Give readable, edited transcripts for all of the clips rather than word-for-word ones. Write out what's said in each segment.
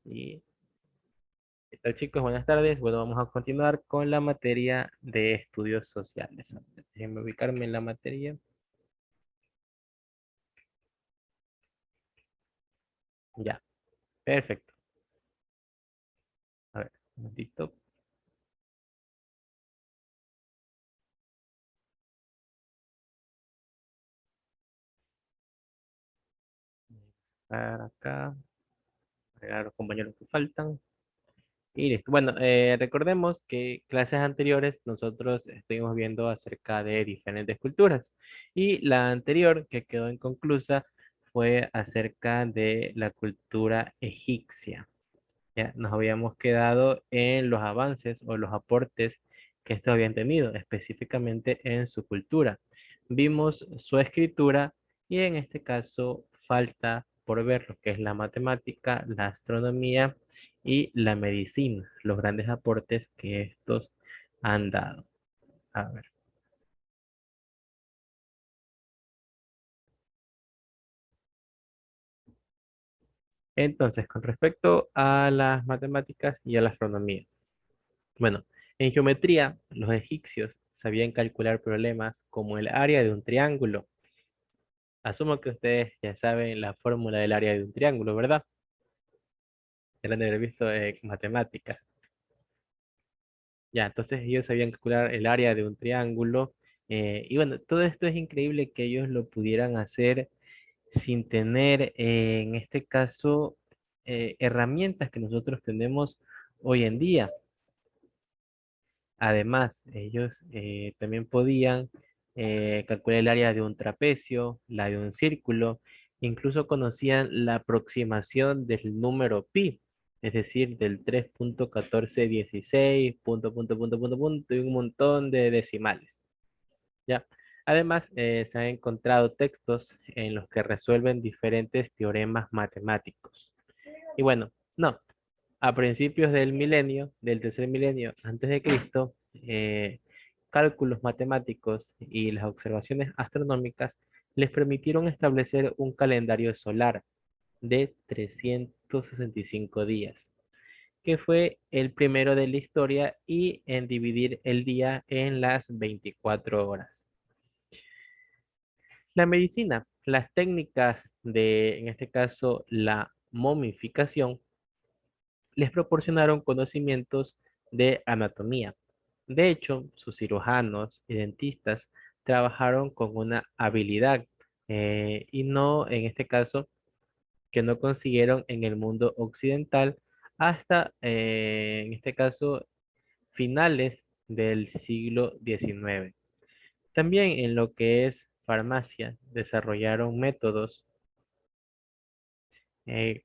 Y ¿qué tal, chicos? Buenas tardes. Bueno, vamos a continuar con la materia de estudios sociales. A ver, déjenme ubicarme en la materia. Ya, perfecto. A ver, un momentito. Para acá, agregar a los compañeros que faltan. Y listo. Bueno, recordemos que clases anteriores nosotros estuvimos viendo acerca de diferentes culturas. Y la anterior, que quedó inconclusa, fue acerca de la cultura egipcia. Ya nos habíamos quedado en los avances o los aportes que estos habían tenido, específicamente en su cultura. Vimos su escritura y en este caso falta por ver lo que es la matemática, la astronomía y la medicina, los grandes aportes que estos han dado. A ver. Entonces, con respecto a las matemáticas y a la astronomía. Bueno, en geometría, los egipcios sabían calcular problemas como el área de un triángulo. Asumo que ustedes ya saben la fórmula del área de un triángulo, ¿verdad? Ya la han de haber visto en matemáticas. Ya, entonces ellos sabían calcular el área de un triángulo. Y bueno, todo esto es increíble que ellos lo pudieran hacer sin tener, en este caso, herramientas que nosotros tenemos hoy en día. Además, ellos también podían calcular el área de un trapecio, la de un círculo, incluso conocían la aproximación del número pi, es decir, del 3.1416, punto, y un montón de decimales. ¿Ya? Además, se han encontrado textos en los que resuelven diferentes teoremas matemáticos. Y bueno, no, a principios del milenio, del tercer milenio antes de Cristo, cálculos matemáticos y las observaciones astronómicas les permitieron establecer un calendario solar de 365 días, que fue el primero de la historia y en dividir el día en las 24 horas. La medicina, las técnicas de, en este caso, la momificación, les proporcionaron conocimientos de anatomía. De hecho, sus cirujanos y dentistas trabajaron con una habilidad y no, en este caso, que no consiguieron en el mundo occidental hasta, en este caso, finales del siglo XIX. También en lo que es farmacia, desarrollaron métodos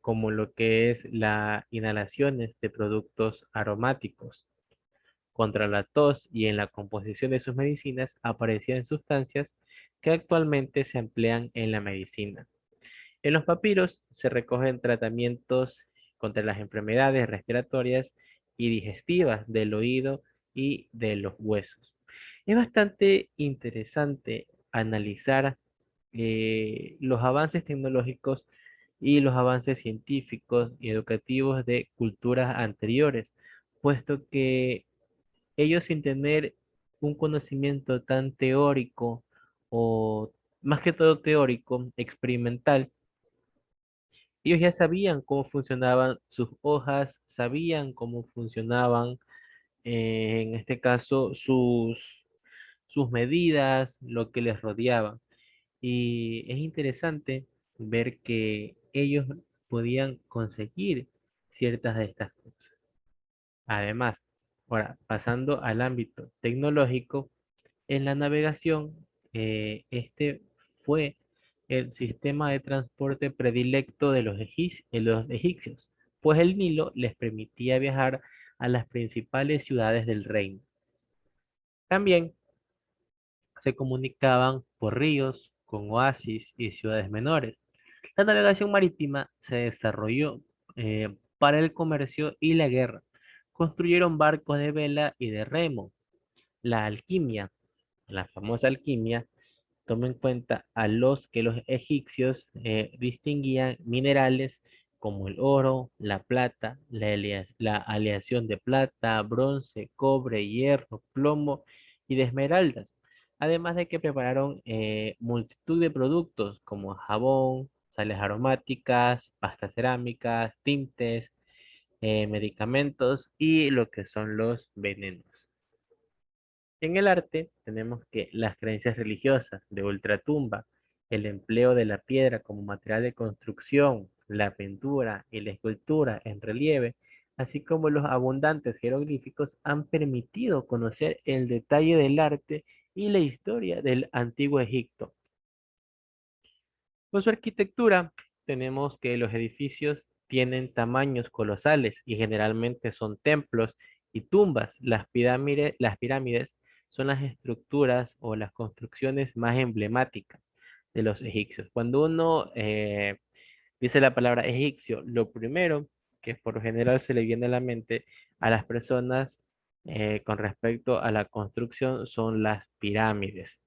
como lo que es la inhalaciones de productos aromáticos contra la tos y en la composición de sus medicinas aparecían sustancias que actualmente se emplean en la medicina. En los papiros se recogen tratamientos contra las enfermedades respiratorias y digestivas del oído y de los huesos. Es bastante interesante analizar los avances tecnológicos y los avances científicos y educativos de culturas anteriores, puesto que ellos sin tener un conocimiento tan teórico o más que todo teórico, experimental, ellos ya sabían cómo funcionaban sus hojas, sabían cómo funcionaban, en este caso, sus medidas, lo que les rodeaba. Y es interesante ver que ellos podían conseguir ciertas de estas cosas. Además, ahora, pasando al ámbito tecnológico, en la navegación, este fue el sistema de transporte predilecto de los egipcios, pues el Nilo les permitía viajar a las principales ciudades del reino. También se comunicaban por ríos, con oasis y ciudades menores. La navegación marítima se desarrolló para el comercio y la guerra. Construyeron barcos de vela y de remo. La alquimia, la famosa alquimia, toma en cuenta a los que los egipcios distinguían minerales como el oro, la plata, la aleación de plata, bronce, cobre, hierro, plomo y de esmeraldas. Además de que prepararon multitud de productos como jabón, sales aromáticas, pastas cerámicas, tintes, medicamentos y lo que son los venenos. En el arte tenemos que las creencias religiosas de ultratumba, el empleo de la piedra como material de construcción, la pintura y la escultura en relieve, así como los abundantes jeroglíficos han permitido conocer el detalle del arte y la historia del antiguo Egipto. Con su arquitectura, tenemos que los edificios tienen tamaños colosales y generalmente son templos y tumbas. Las pirámides son las estructuras o las construcciones más emblemáticas de los egipcios. Cuando uno dice la palabra egipcio, lo primero que por lo general se le viene a la mente a las personas con respecto a la construcción son las pirámides.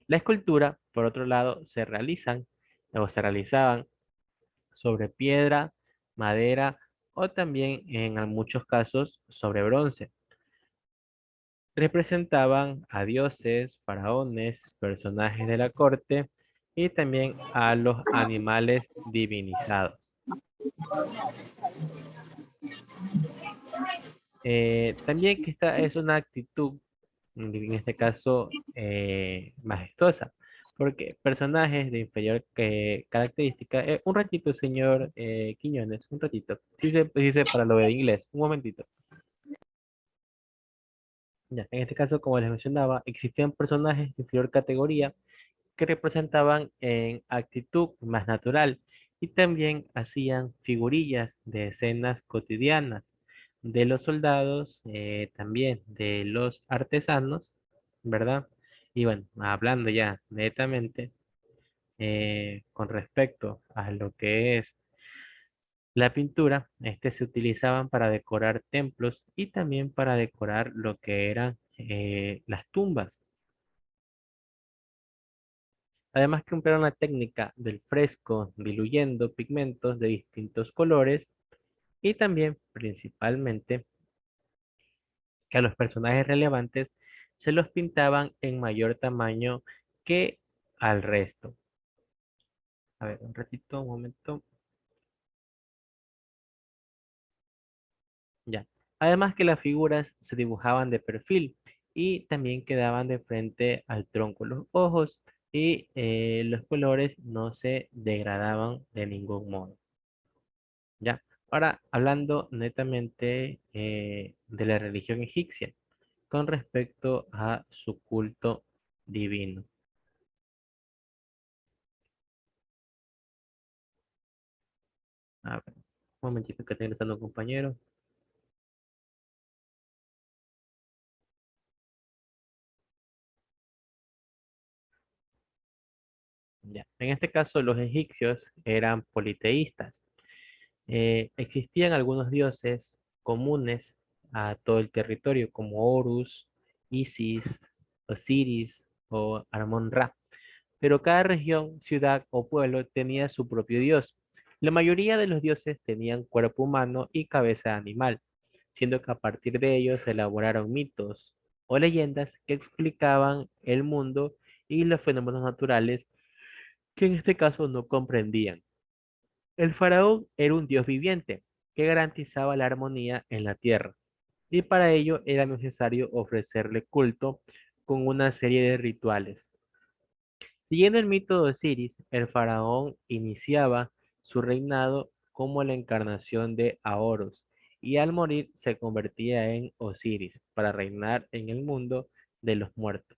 La escultura, por otro lado, se realizaban sobre piedra, madera o también en muchos casos sobre bronce. Representaban a dioses, faraones, personajes de la corte y también a los animales divinizados. También que esta es una actitud, en este caso, majestuosa, porque personajes de inferior característica, un ratito, señor Quiñones, un ratito, dice para lo de inglés, un momentito. Ya, en este caso, como les mencionaba, existían personajes de inferior categoría que representaban en actitud más natural y también hacían figurillas de escenas cotidianas de los soldados, también de los artesanos, ¿verdad? Y bueno, hablando ya netamente con respecto a lo que es la pintura, se utilizaban para decorar templos y también para decorar lo que eran las tumbas. Además que emplearon la técnica del fresco diluyendo pigmentos de distintos colores y también principalmente que a los personajes relevantes se los pintaban en mayor tamaño que al resto. A ver, un ratito, un momento. Ya. Además que las figuras se dibujaban de perfil y también quedaban de frente al tronco. Los ojos y los colores no se degradaban de ningún modo. Ya, ahora hablando netamente de la religión egipcia con respecto a su culto divino. A ver, un momentito que estoy ingresando un compañero. Ya, en este caso los egipcios eran politeístas. Existían algunos dioses comunes a todo el territorio como Horus, Isis, Osiris o Amón-Ra, pero cada región, ciudad o pueblo tenía su propio dios. La mayoría de los dioses tenían cuerpo humano y cabeza de animal, siendo que a partir de ellos se elaboraron mitos o leyendas que explicaban el mundo y los fenómenos naturales que en este caso no comprendían. El faraón era un dios viviente que garantizaba la armonía en la tierra, y para ello era necesario ofrecerle culto con una serie de rituales. Siguiendo el mito de Osiris, el faraón iniciaba su reinado como la encarnación de Horus y al morir se convertía en Osiris para reinar en el mundo de los muertos.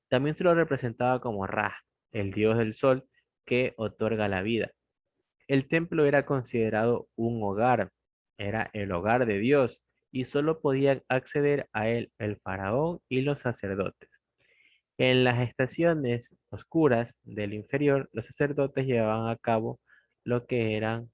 También se lo representaba como Ra, el dios del sol que otorga la vida. El templo era considerado un hogar, era el hogar de Dios y solo podían acceder a él el faraón y los sacerdotes. En las estaciones oscuras del inferior, los sacerdotes llevaban a cabo lo que eran...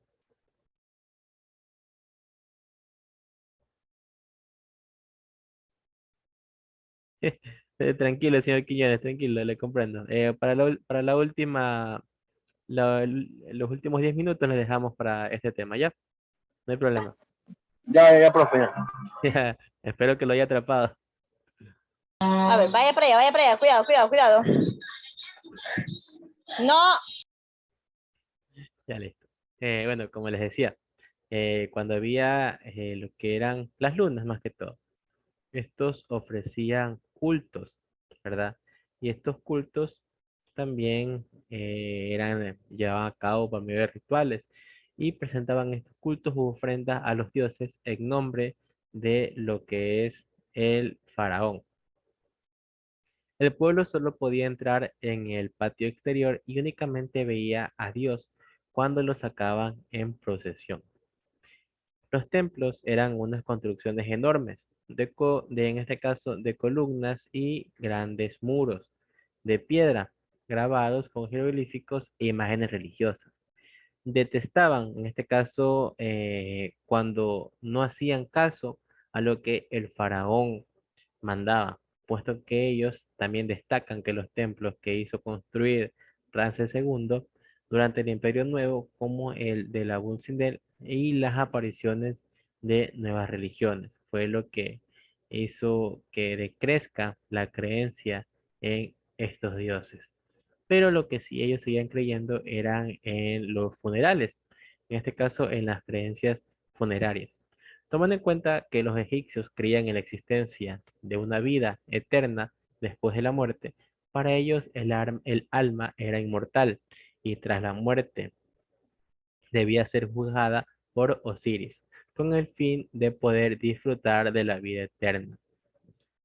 Tranquilo, señor Quiñones, tranquilo, le comprendo. Para la última los últimos 10 minutos los dejamos para este tema, ¿ya? No hay problema. Ya, ya, profe. Ya. Espero que lo haya atrapado. A ver, vaya para allá, cuidado, cuidado, cuidado. No, Ya listo. Bueno, como les decía, cuando había lo que eran las lunas más que todo, estos ofrecían cultos, ¿verdad? Y estos cultos también llevaban a cabo por medio de rituales y presentaban estos cultos u ofrendas a los dioses en nombre de lo que es el faraón. El pueblo solo podía entrar en el patio exterior y únicamente veía a Dios cuando lo sacaban en procesión. Los templos eran unas construcciones enormes, en este caso de columnas y grandes muros de piedra, grabados con jeroglíficos e imágenes religiosas. Detestaban, en este caso, cuando no hacían caso a lo que el faraón mandaba, puesto que ellos también destacan que los templos que hizo construir Ramsés II durante el Imperio Nuevo, como el de la Bunsidel y las apariciones de nuevas religiones, fue lo que hizo que decrezca la creencia en estos dioses. Pero lo que sí ellos seguían creyendo eran en los funerales, en este caso en las creencias funerarias. Tomando en cuenta que los egipcios creían en la existencia de una vida eterna después de la muerte, para ellos el alma era inmortal y tras la muerte debía ser juzgada por Osiris, con el fin de poder disfrutar de la vida eterna.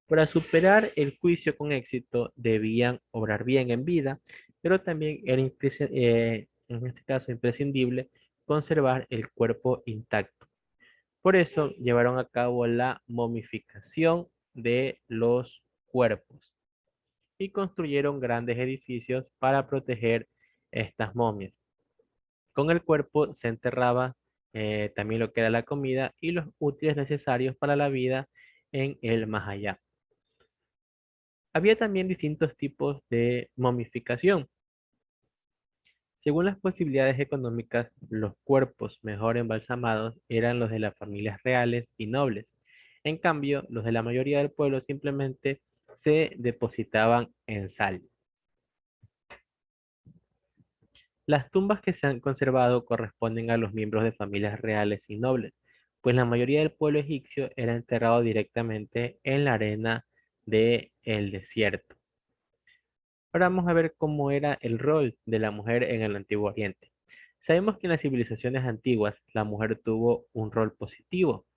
Para superar el juicio con éxito, debían obrar bien en vida, pero también era en este caso imprescindible conservar el cuerpo intacto. Por eso llevaron a cabo la momificación de los cuerpos y construyeron grandes edificios para proteger estas momias. Con el cuerpo se enterraba también lo que era la comida y los útiles necesarios para la vida en el más allá. Había también distintos tipos de momificación. Según las posibilidades económicas, los cuerpos mejor embalsamados eran los de las familias reales y nobles. En cambio, los de la mayoría del pueblo simplemente se depositaban en sal. Las tumbas que se han conservado corresponden a los miembros de familias reales y nobles, pues la mayoría del pueblo egipcio era enterrado directamente en la arena del desierto. Ahora vamos a ver cómo era el rol de la mujer en el Antiguo Oriente. Sabemos que en las civilizaciones antiguas la mujer tuvo un rol positivo,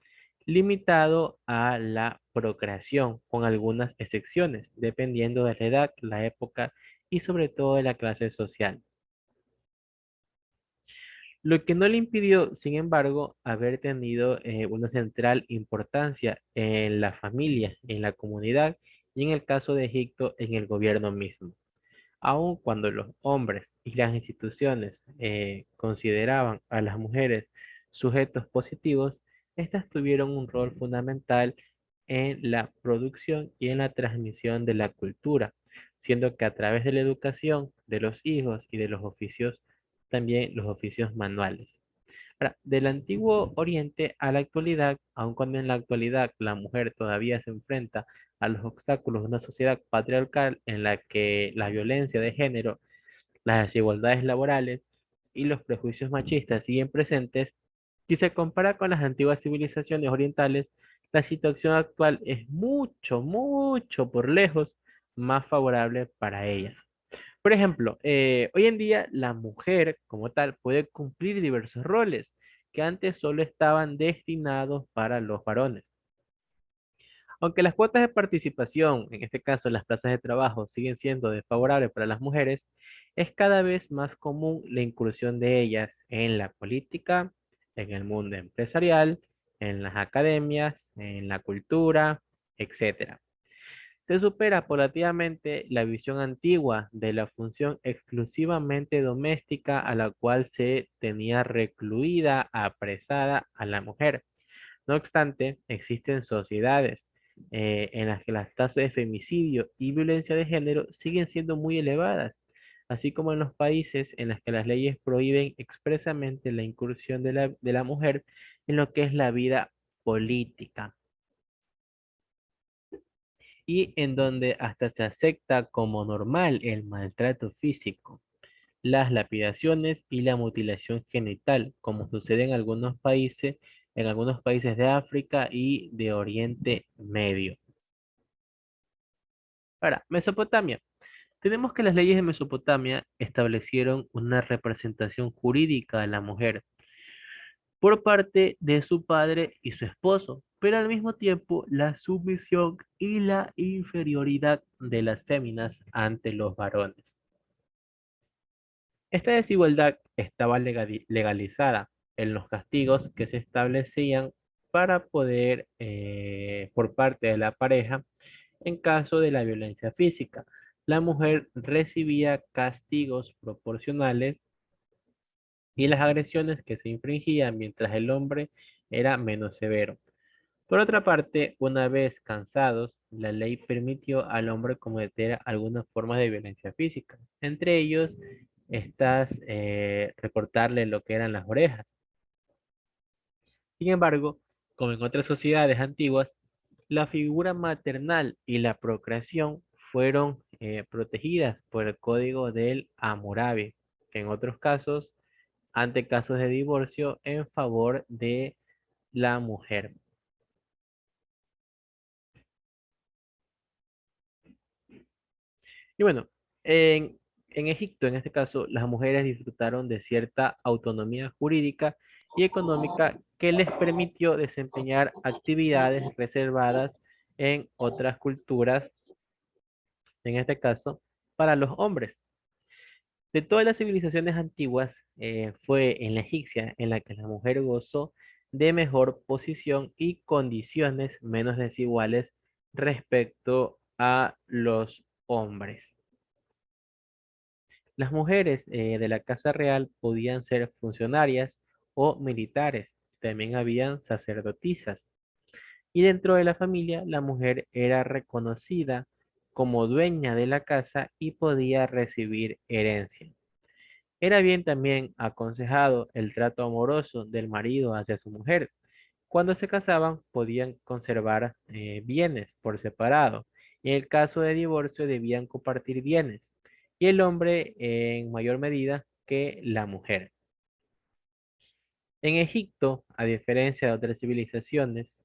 limitado a la procreación, con algunas excepciones, dependiendo de la edad, la época y sobre todo de la clase social. Lo que no le impidió, sin embargo, haber tenido una central importancia en la familia, en la comunidad y en el caso de Egipto, en el gobierno mismo. Aun cuando los hombres y las instituciones consideraban a las mujeres sujetos positivos, estas tuvieron un rol fundamental en la producción y en la transmisión de la cultura, siendo que a través de la educación de los hijos y de los oficios, también los oficios manuales. Ahora, del antiguo Oriente a la actualidad, aun cuando en la actualidad la mujer todavía se enfrenta a los obstáculos de una sociedad patriarcal en la que la violencia de género, las desigualdades laborales y los prejuicios machistas siguen presentes, si se compara con las antiguas civilizaciones orientales, la situación actual es mucho, mucho por lejos más favorable para ellas. Por ejemplo, hoy en día la mujer como tal puede cumplir diversos roles que antes solo estaban destinados para los varones. Aunque las cuotas de participación, en este caso las plazas de trabajo, siguen siendo desfavorables para las mujeres, es cada vez más común la incursión de ellas en la política, en el mundo empresarial, en las academias, en la cultura, etcétera. Se supera paulatinamente la visión antigua de la función exclusivamente doméstica a la cual se tenía recluida, apresada a la mujer. No obstante, existen sociedades en las que las tasas de femicidio y violencia de género siguen siendo muy elevadas, así como en los países en los que las leyes prohíben expresamente la incursión de la mujer en lo que es la vida política y en donde hasta se acepta como normal el maltrato físico, las lapidaciones y la mutilación genital, como sucede en algunos países de África y de Oriente Medio. Ahora, Mesopotamia. Tenemos que las leyes de Mesopotamia establecieron una representación jurídica de la mujer por parte de su padre y su esposo, pero al mismo tiempo la sumisión y la inferioridad de las féminas ante los varones. Esta desigualdad estaba legalizada en los castigos que se establecían para poder, por parte de la pareja, en caso de la violencia física. La mujer recibía castigos proporcionales y las agresiones que se infringían mientras el hombre era menos severo. Por otra parte, una vez cansados, la ley permitió al hombre cometer algunas formas de violencia física, entre ellos recortarle lo que eran las orejas. Sin embargo, como en otras sociedades antiguas, la figura maternal y la procreación fueron protegidas por el Código del Hammurabi, que en otros casos, ante casos de divorcio, en favor de la mujer. Y bueno, en Egipto, en este caso, las mujeres disfrutaron de cierta autonomía jurídica y económica que les permitió desempeñar actividades reservadas en otras culturas, en este caso, para los hombres. De todas las civilizaciones antiguas, fue en la egipcia en la que la mujer gozó de mejor posición y condiciones menos desiguales respecto a los hombres. Las mujeres de la Casa Real podían ser funcionarias o militares. También habían sacerdotisas. Y dentro de la familia, la mujer era reconocida como dueña de la casa y podía recibir herencia. Era bien también aconsejado el trato amoroso del marido hacia su mujer. Cuando se casaban, podían conservar bienes por separado. En el caso de divorcio, debían compartir bienes. Y el hombre en mayor medida que la mujer. En Egipto, a diferencia de otras civilizaciones,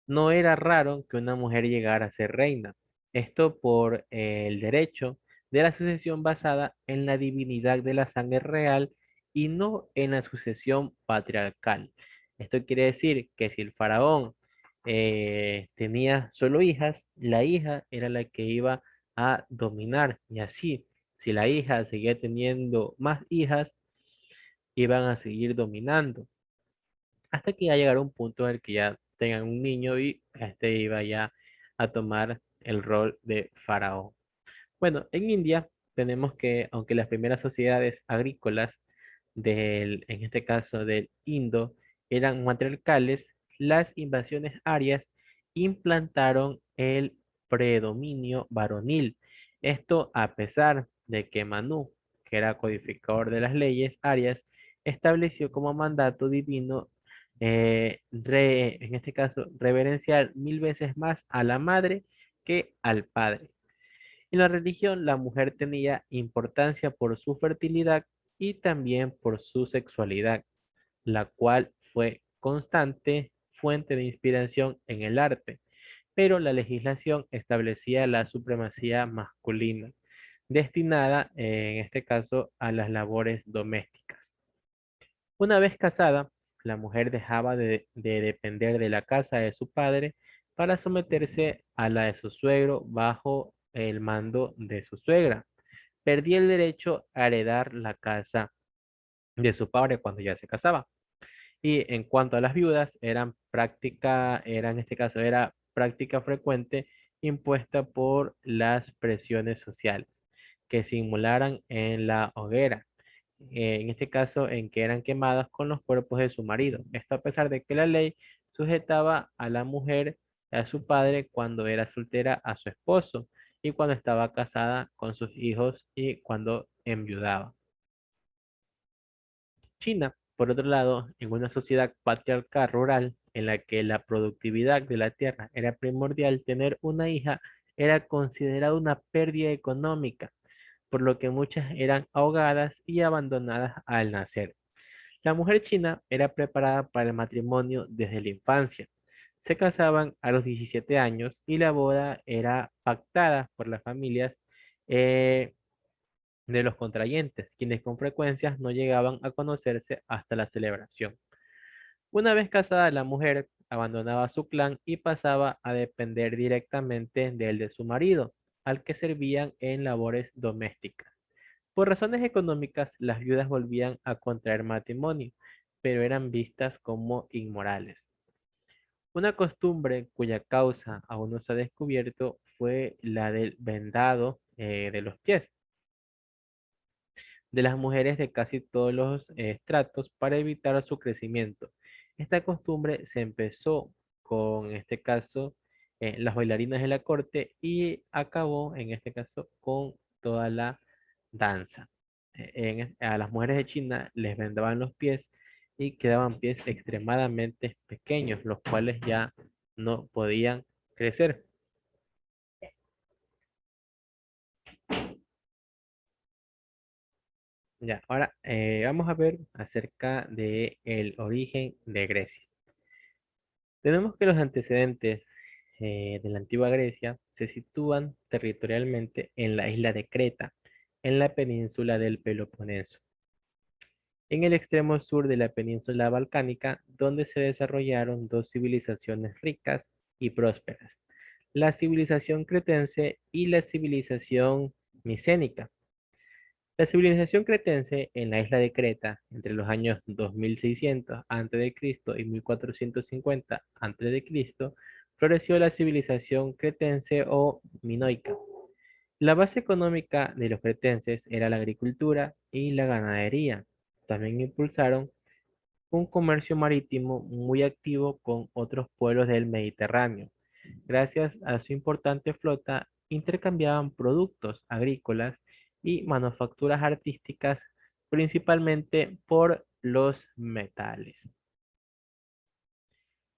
no era raro que una mujer llegara a ser reina. Esto por el derecho de la sucesión basada en la divinidad de la sangre real y no en la sucesión patriarcal. Esto quiere decir que si el faraón tenía solo hijas, la hija era la que iba a dominar. Y así, si la hija seguía teniendo más hijas, iban a seguir dominando hasta que ya llegara un punto en el que ya tengan un niño y este iba ya a tomar el rol de faraón. Bueno, en India tenemos que, aunque las primeras sociedades agrícolas en este caso del Indo, eran matriarcales, las invasiones arias implantaron el predominio varonil. Esto a pesar de que Manú, que era codificador de las leyes arias, estableció como mandato divino, en este caso, reverenciar 1000 veces más a la madre que al padre. En la religión, la mujer tenía importancia por su fertilidad y también por su sexualidad, la cual fue constante fuente de inspiración en el arte, pero la legislación establecía la supremacía masculina, destinada en este caso a las labores domésticas. Una vez casada, la mujer dejaba de depender de la casa de su padre para someterse a la de su suegro bajo el mando de su suegra. Perdía el derecho a heredar la casa de su padre cuando ya se casaba. Y en cuanto a las viudas, en este caso, era práctica frecuente impuesta por las presiones sociales que simularan en la hoguera, en este caso en que eran quemadas con los cuerpos de su marido. Esto a pesar de que la ley sujetaba a la mujer, a su padre, cuando era soltera, a su esposo, y cuando estaba casada con sus hijos y cuando enviudaba. China, por otro lado, en una sociedad patriarcal rural en la que la productividad de la tierra era primordial, tener una hija era considerado una pérdida económica, por lo que muchas eran ahogadas y abandonadas al nacer. La mujer china era preparada para el matrimonio desde la infancia. Se casaban a los 17 años y la boda era pactada por las familias eh, de los contrayentes, quienes con frecuencia no llegaban a conocerse hasta la celebración. Una vez casada, la mujer abandonaba su clan y pasaba a depender directamente del de su marido, al que servían en labores domésticas. Por razones económicas, las viudas volvían a contraer matrimonio, pero eran vistas como inmorales. Una costumbre cuya causa aún no se ha descubierto fue la del vendado de los pies de las mujeres de casi todos los estratos para evitar su crecimiento. Esta costumbre se empezó con, en este caso, las bailarinas de la corte y acabó, en este caso, con toda la danza. A las mujeres de China les vendaban los pies y quedaban pies extremadamente pequeños, los cuales ya no podían crecer. Ya, ahora vamos a ver acerca de el origen de Grecia. Tenemos que los antecedentes de la antigua Grecia se sitúan territorialmente en la isla de Creta, en la península del Peloponeso, en el extremo sur de la península balcánica, donde se desarrollaron dos civilizaciones ricas y prósperas, la civilización cretense y la civilización micénica. La civilización cretense en la isla de Creta, entre los años 2600 a.C. y 1450 a.C., floreció la civilización cretense o minoica. La base económica de los cretenses era la agricultura y la ganadería. También impulsaron un comercio marítimo muy activo con otros pueblos del Mediterráneo. Gracias a su importante flota, intercambiaban productos agrícolas y manufacturas artísticas, principalmente por los metales.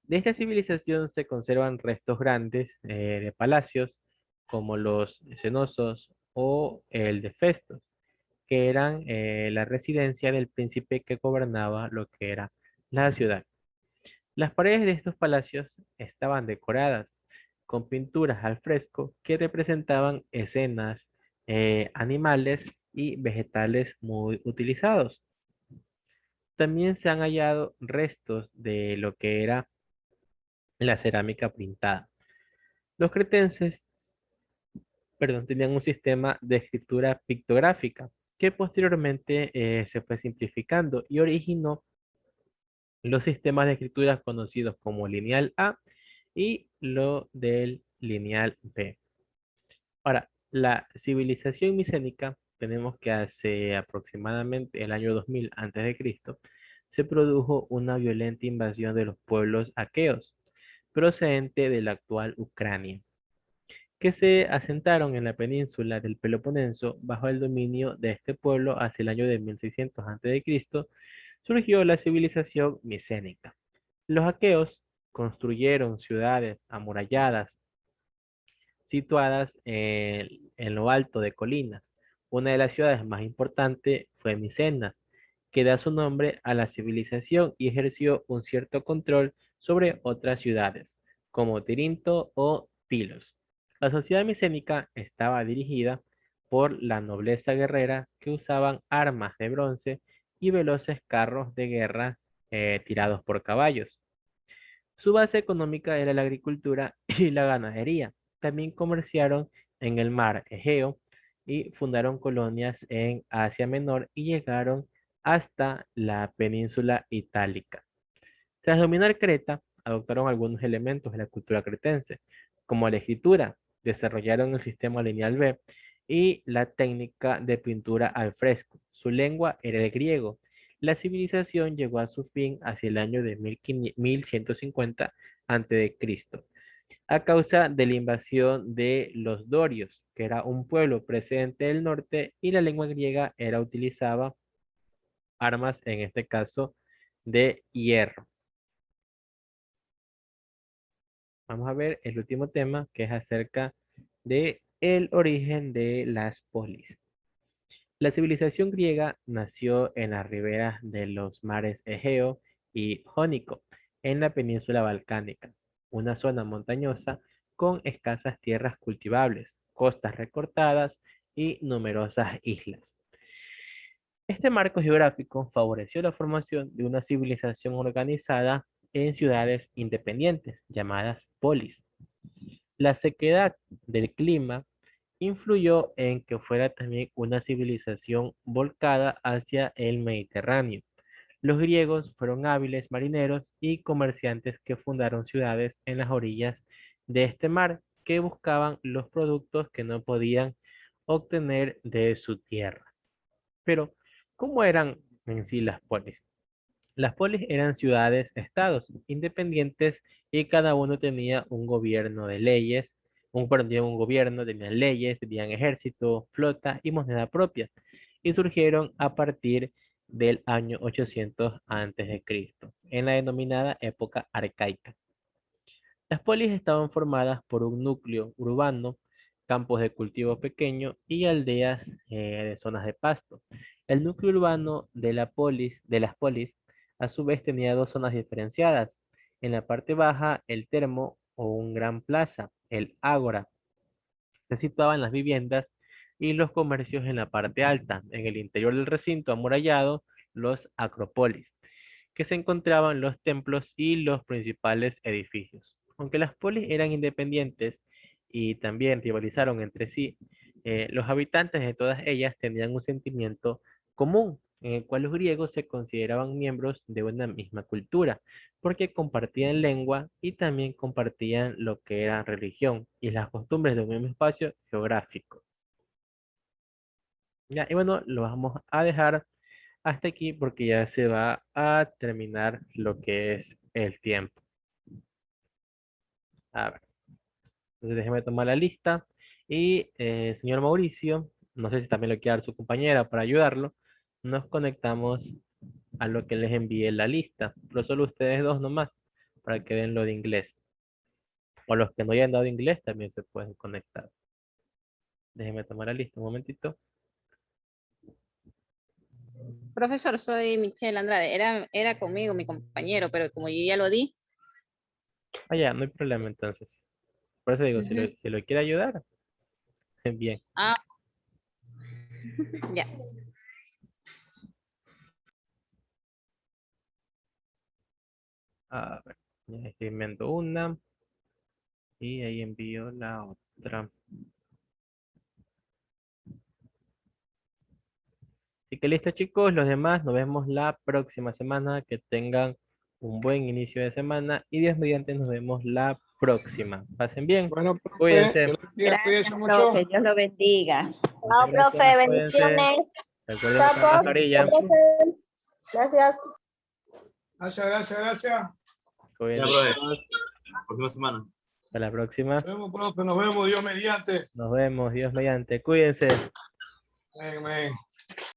De esta civilización se conservan restos grandes de palacios, como los cenosos o el de Festos, que eran la residencia del príncipe que gobernaba lo que era la ciudad. Las paredes de estos palacios estaban decoradas con pinturas al fresco que representaban escenas, animales y vegetales muy utilizados. También se han hallado restos de lo que era la cerámica pintada. Los cretenses, perdón, tenían un sistema de escritura pictográfica que posteriormente se fue simplificando y originó los sistemas de escritura conocidos como lineal A y lo del lineal B. Ahora, la civilización micénica, tenemos que hace aproximadamente el año 2000 a.C., se produjo una violenta invasión de los pueblos aqueos, procedente de la actual Ucrania, que se asentaron en la península del Peloponeso bajo el dominio de este pueblo hacia el año de 1600 a.C., surgió la civilización micénica. Los aqueos construyeron ciudades amuralladas situadas en lo alto de colinas. Una de las ciudades más importantes fue Micenas, que da su nombre a la civilización y ejerció un cierto control sobre otras ciudades, como Tirinto o Pilos. La sociedad micénica estaba dirigida por la nobleza guerrera que usaban armas de bronce y veloces carros de guerra tirados por caballos. Su base económica era la agricultura y la ganadería. También comerciaron en el mar Egeo y fundaron colonias en Asia Menor y llegaron hasta la península itálica. Tras dominar Creta, adoptaron algunos elementos de la cultura cretense, como la escritura, desarrollaron el sistema lineal B y la técnica de pintura al fresco. Su lengua era el griego. La civilización llegó a su fin hacia el año de 1150 a.C. a causa de la invasión de los dorios, que era un pueblo presente del norte, y la lengua griega era utilizaba armas, en este caso, de hierro. Vamos a ver el último tema, que es acerca de el origen de las polis. La civilización griega nació en las riberas de los mares Egeo y Jónico, en la península balcánica, una zona montañosa con escasas tierras cultivables, costas recortadas y numerosas islas. Este marco geográfico favoreció la formación de una civilización organizada en ciudades independientes, llamadas polis. La sequedad del clima influyó en que fuera también una civilización volcada hacia el Mediterráneo. Los griegos fueron hábiles marineros y comerciantes que fundaron ciudades en las orillas de este mar que buscaban los productos que no podían obtener de su tierra. Pero, ¿cómo eran en sí las polis? Las polis eran ciudades-estados independientes y cada uno tenía un gobierno de leyes, tenía un gobierno, tenían leyes, tenían ejército, flota y moneda propia. Y surgieron a partir del año 800 antes de Cristo, en la denominada época arcaica. Las polis estaban formadas por un núcleo urbano, campos de cultivo pequeño y aldeas de zonas de pasto. El núcleo urbano de las polis, a su vez tenía dos zonas diferenciadas. En la parte baja, el termo o un gran plaza, el ágora, se situaban las viviendas y los comercios en la parte alta. En el interior del recinto amurallado, los acrópolis, que se encontraban los templos y los principales edificios. Aunque las polis eran independientes y también rivalizaron entre sí, los habitantes de todas ellas tenían un sentimiento común, en el cual los griegos se consideraban miembros de una misma cultura, porque compartían lengua y también compartían lo que era religión y las costumbres de un mismo espacio geográfico. Ya, y bueno, lo vamos a dejar hasta aquí porque ya se va a terminar lo que es el tiempo. A ver, entonces déjeme tomar la lista. Y señor Mauricio, no sé si también lo quiere dar su compañera para ayudarlo, nos conectamos a lo que les envíe la lista, pero solo ustedes dos nomás, para que den lo de inglés. O los que no hayan dado inglés también se pueden conectar. Déjeme tomar la lista un momentito. Profesor, soy Michelle Andrade. Era conmigo mi compañero, pero como yo ya lo di. Ah, ya, no hay problema entonces. Por eso digo, Ujú. si lo quiere ayudar, bien. Ah, ya. A ver, ya estoy enviando una y ahí envío la otra. Así que listo, chicos, los demás nos vemos la próxima semana. Que tengan un buen inicio de semana y Dios mediante nos vemos la próxima. Pasen bien, Bueno, profe, cuídense. Dios les bendiga, cuídense Gracias, mucho. profe. Dios lo bendiga. Muchas Chao, profe. gracias, cuídense. Bendiciones. Recuerden Chao, usar profe. mascarilla. Gracias. Gracias, gracias, gracias. Cuídense, Ya, profe. chicos. Próxima semana. Hasta la próxima. Nos vemos, profe, nos vemos, Dios mediante. Nos vemos, Dios mediante. Cuídense. Amén, amén.